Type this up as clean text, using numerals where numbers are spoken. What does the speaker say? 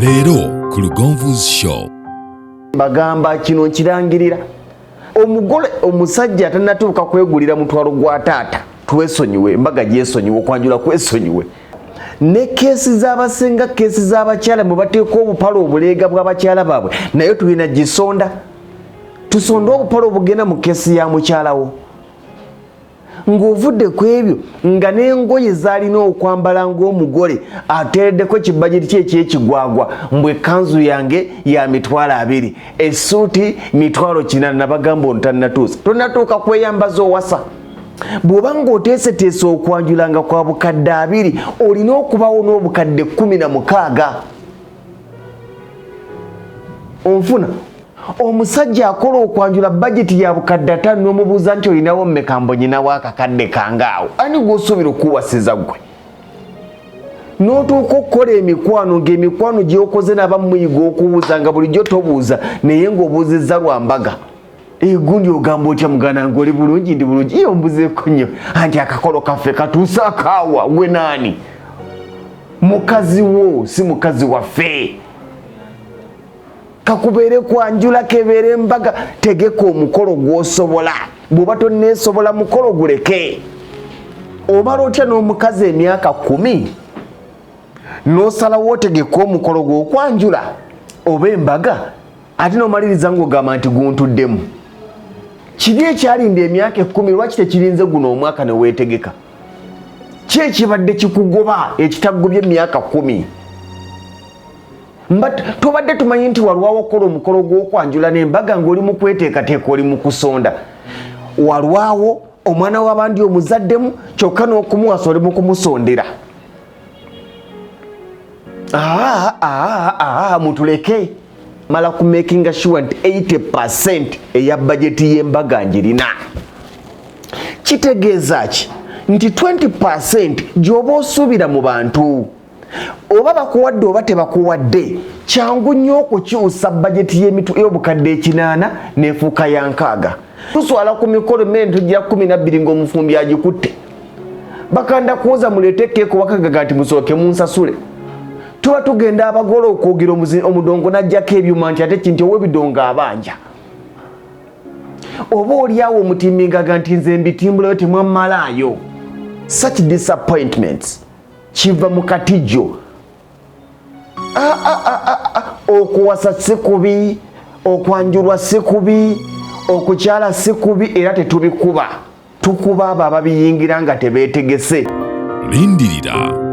Leero ku Lugonvu's show. Bagamba kino kirangirira omugole omusajja atanatuuka kwegulira mutwalo gwa taata twesonyiwe mbaga gyesonyiwe okwanjula kwesonyiwe ne kesi z'abasenga kesi z'abakyala mu bateeka obupalo obuleega bw'abakyala baabwe naye tulina gisonda tusonda obupalo obugenda mu kesi ya mukyalawo ng'ovudde ku ebyo nga n'engoye zaalina okwambala ng'omugole ateereddeko ekibajeti kye eky'ekigwagwa mbwe kanzu yange ya mitwalo 2 essuuti mitwalo 4 nabagamba ontannatuusa tonnatuuka kweyambaza owasa bw'oba ng'oteeseteese okwanjulanga kwa bukadde 2 olina okubawo n'obukadde 16 onfuna omusajja akola okwanjula budget ya bukadde 5 n'omubuuza nti olinawo mmekambo nyinawo akakadde kangaawo ani gw'osuubira okuwasiza gwe n'otuuka okukola emikwano ng'emikwano gy'okoze n'abamuyiga okubuuza nga bulijjo tobuuza naye ng'obuuzizza lwambaga egundi ogamba otya muganda ng'oli bulungi ndi bulungi iyo mbuzeeko nnyo anti akakolo kaffe katuuse akaawa gwe naani mukazi wo si mukazi waffe kakubeere kwanjula kebeere mbaga tegeka omukolo gw'osobola bw'oba tonneesobola mukolo guleke omala otya n'omukazi emyaka 10 n'osalawo otegeka omukolo gw'okwanjula oba embaga ate n'omaliriza ng'ogamba nti guntuddemu kiri ekyalinda emyaka 10 lwaki tekirinze guno omwaka ne weetegeka ki ekibadde kikugoba ekitagobye emyaka 10 tobadde tumanyi nti walwawo okola omukolo gw'okwanjula n'embaga ng'oli mu kweteekateeka oli mu kusonda walwawo omwana w'abandi omuzaddemu kyokka n'okumuwasa oli mu kumusondera mutuleke mala ku making sure nti 80% eya bajeti y'embaga njirina kitegeeza ki nti 20% gy'oba osuubira mu bantu oba bakuwadde oba tebakuwadde kyangu nnyo okukyusa bajeti y'obukadde 8 n'efuuka ya 6 tuswala ku mikolo mmere tugira 12 ng'omufumbi agikutte bakanda kuwoza muleete keeko bakagaga nti musooke munsasule tuba tugenda abagole okwogera omudongo n'ajjako ebyuma nti ate kinti ow'ebidongo abanja oba oliawo omutimbingaga nti nze mbitimbulayo temwammalaayo such disappointments kiva mu katijjo okuwasa si kubi okwanjulwa si kubi okukyala si kubi era tetubikuba tukuba abo ababiyingira nga tebeetegese Lindirira